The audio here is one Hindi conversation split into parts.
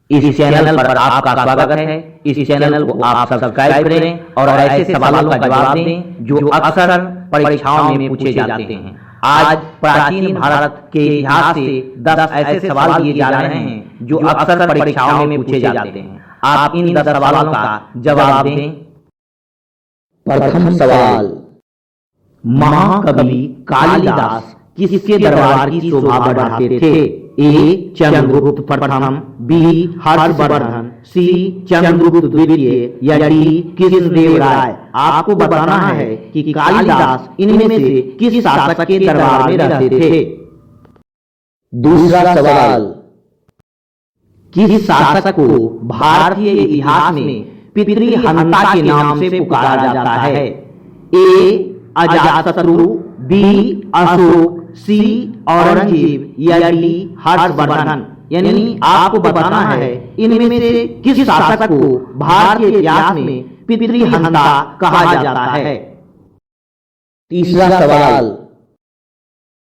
इस चैनल पर आपका स्वागत है। इस चैनल को आप सब्सक्राइब करें और ऐसे सवालों का जवाब दें जो अक्सर परीक्षाओं में पूछे जाते हैं। आज प्राचीन भारत के इतिहास से 10 ऐसे सवाल दिए जा रहे हैं जो अक्सर परीक्षाओं में पूछे जाते हैं। आप इन 10 सवालों का जवाब दें। प्रथम सवाल, महाकवि कालिदास किसके दरबार की शोभा बढ़ाते थे? ए. चंद्रगुप्त प्रथम, बी. हर्षवर्धन, सी. चंद्रगुप्त द्वितीय या डी. कृष्णदेवराय। आपको बताना है कि कालिदास इनमें से किस शासक के दरबार में रहते थे। दूसरा सवाल, किस शासक को भारतीय इतिहास में पितृहंता के नाम से पुकारा जाता है? ए. अजातशत्रु, बी. अशोक, सी. औरंगजेब या डी. हर्षवर्धन। यानी आपको बताना है इनमें से किस शासक को भारतीय इतिहास में पितृहंता कहा जाता है। तीसरा सवाल,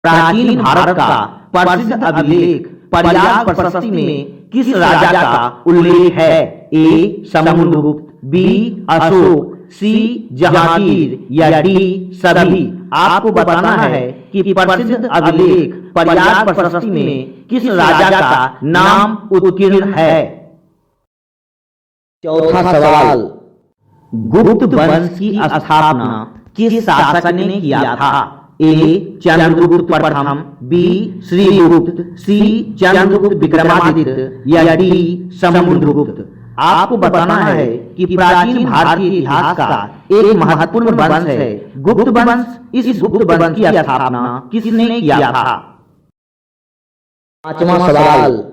प्राचीन भारत का प्रसिद्ध अभिलेख प्रयाग प्रशस्ति में किस राजा का उल्लेख है? ए. समुद्रगुप्त, बी. अशोक, सी. जहांगीर या डी. सभी। आपको बताना है कि प्रसिद्ध अभिलेख प्रयाग प्रशस्ति में किस राजा का नाम उत्कीर्ण है। चौथा सवाल, गुप्त वंश की स्थापना किस शासक ने किया था? ए. चंद्रगुप्त प्रथम, बी. श्रीगुप्त, सी. चंद्रगुप्त विक्रमादित्य या डी. समुद्रगुप्त। आपको बताना है कि प्राचीन भारतीय इतिहास का एक महत्वपूर्ण वंश है गुप्त वंश। इस गुप्त वंश की स्थापना किसने किया था? पांचवा सवाल,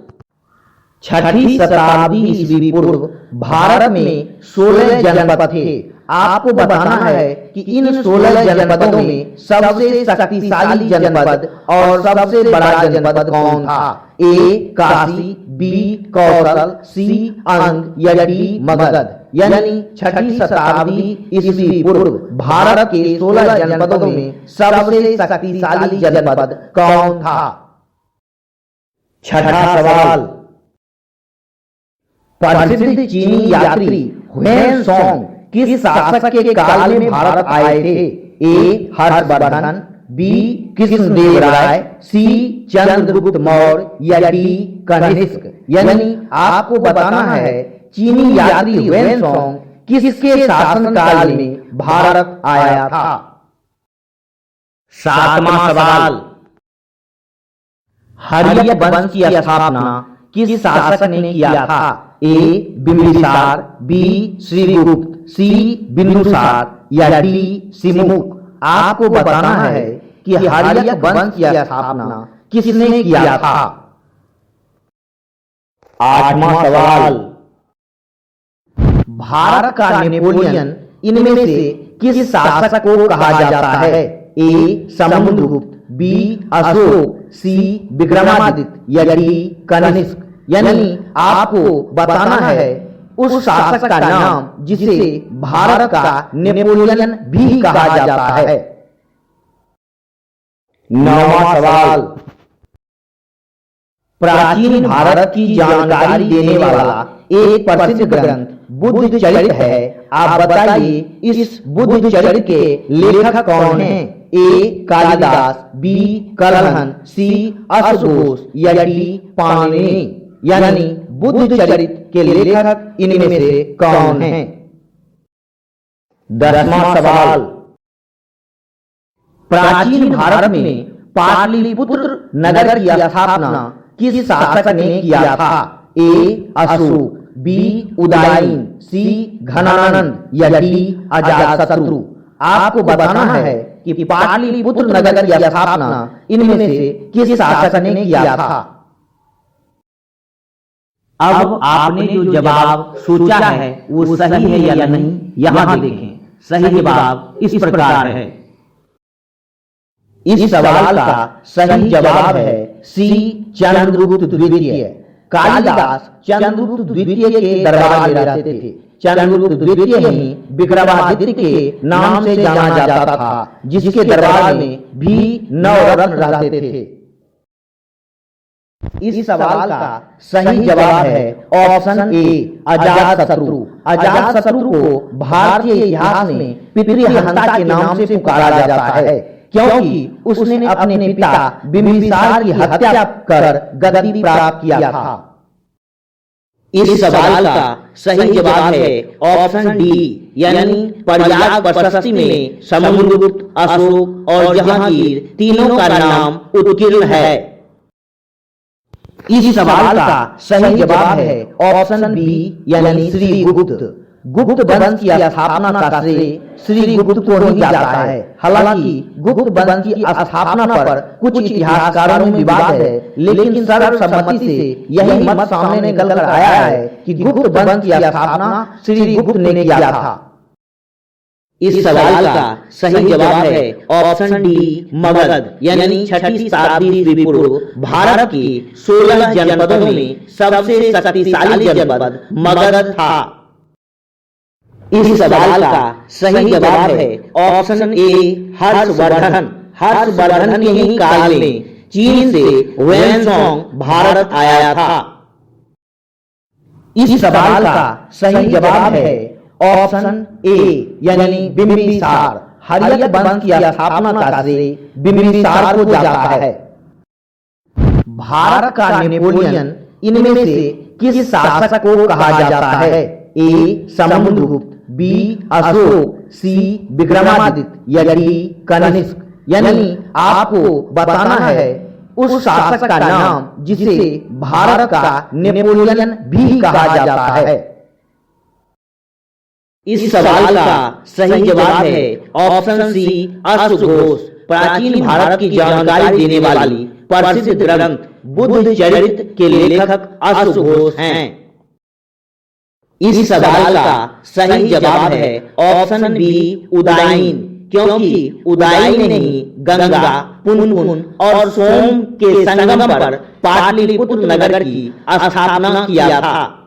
छठी शताब्दी ईस्वी पूर्व भारत में 16 जनपद थे। आपको बताना है कि इन 16 जनपदों में सबसे शक्तिशाली जनपद और सबसे बड़ा जनपद कौन था? ए. काशी, बी. कौशल, सी. अंग या डी. मगध। यानी छठी शताब्दी ईस्वी पूर्व भारत के 16 जनपदों में सबसे शक्तिशाली जनपद कौन था? छठा सवाल, प्रसिद्ध चीनी यात्री हुएन सोंग किस शासक के काल में भारत आए थे? ए. हर्षवर्धन, बी. कृष्णदेवराय, सी. चंद्रगुप्त मौर्य या डी. कनिष्क। यानी आपको बताना है चीनी यात्री हुएन सोंग किसके शासनकाल में भारत आया था। सातवां सवाल, हर्यक वंश की स्थापना किस शासक ने किया था? ए. बिंबिसार, बी. श्रीगुप्त, सी. बिंदुसार या डी. सिमुक। आपको बताना है कि हर्यक वंश की स्थापना किसने किया था। आठवां सवाल, भारत का नेपोलियन इनमें से किस शासक को कहा जाता है? ए. समुद्रगुप्त, बी. अशोक, सी. विक्रमादित्य या डी. कनिष्क। यानी आपको बताना है उस शासक का नाम जिसे भारत का नेपोलियन भी कहा जाता है। नौवां सवाल, प्राचीन भारत की जानकारी देने वाला एक प्रसिद्ध ग्रंथ बुद्ध चरित्र है। आप बताइए इस बुद्ध चरित्र के लेखक कौन हैं? ए. कालिदास, बी. कलहन, सी. अश्वघोष या डी. पाणिनि। यानी बुद्ध चरित्र के लेखक इनमें से कौन हैं? 10वां सवाल, प्राचीन भारत में पाटलिपुत्र नगर की स्थापना किस शासक ने किया था? ए. अशोक, बी. उदयन, सी. घनानंद या डी. अजातशत्रु। आपको बताना है कि पाटलिपुत्र नगर की स्थापना इनमें से किस शासक ने किया था। अब आपने जो जवाब सोचा है वो सही है या नहीं, यहाँ देखें। सही जवाब इस प्रकार है। इस सवाल का सही जवाब है सी. चंद्रगुप्त द्वितीय। कालिदास चंद्रगुप्त द्वितीय के दरबार में रहते थे। चंद्रगुप्त द्वितीय ही विक्रमादित्य के नाम से जाना जाता था, जिसके दरबार में भी 9 रत्न रहते थे। इस सवाल का सही जवाब है ऑप्शन ए अजातशत्रु। अजातशत्रु को भारतीय इतिहास में पितृहंता के नाम से पुकारा जाता है क्योंकि उसने अपने पिता बिंबिसार की हत्या कर गद्दी प्राप्त किया था। इस सवाल का सही जवाब है ऑप्शन डी यानी प्रयाग प्रशस्ति में समुद्रगुप्त, अशोक और जहांगीर तीनों का नाम उत्कीर्ण है। इस सवाल का सही जवाब है ऑप्शन बी यानी श्रीगुप्त। गुप्त वंश की स्थापना का श्रेय श्रीगुप्त को ही जाता है। हालांकि गुप्त वंश की स्थापना पर कुछ इतिहासकारों में विवाद है, लेकिन सर्वसम्मति से यही मत सामने निकल कर आया है कि गुप्त वंश की स्थापना श्रीगुप्त ने किया था। इस सवाल का सही जवाब है ऑप्शन डी मगध यानी छठी शताब्दी ईस्वी पूर्व भारत की 16 जनपदों में सबसे शक्तिशाली जनपद मगध था। इस सवाल का सही जवाब है ऑप्शन ए हर्षवर्धन। हर्षवर्धन के ही काल में चीन से वेनसोंग भारत आया था। इस सवाल का सही जवाब है ऑप्शन ए यानी बिंबिसार। हर्यक वंश की स्थापना का श्रेय बिंबिसार को जाता है। भारत का नेपोलियन इनमें से किस शासक को कहा जाता है? ए समुद्रगुप्त, बी अशोक, सी विक्रमादित्य या डी कनिष्क। यानी आपको बताना है उस शासक का नाम जिसे भारत का नेपोलियन भी कहा जाता है। इस सवाल का सही जवाब है ऑप्शन सी अश्वघोष। प्राचीन भारत की जानकारी देने वाली प्रसिद्ध ग्रंथ बुद्ध चरित्र के लेखक अश्वघोष हैं। इस सवाल का सही जवाब है ऑप्शन बी उदायन, क्योंकि उदायन ने ही गंगा, पुनपुन और सोम के संगम पर पाटलिपुत्र नगर की स्थापना किया था।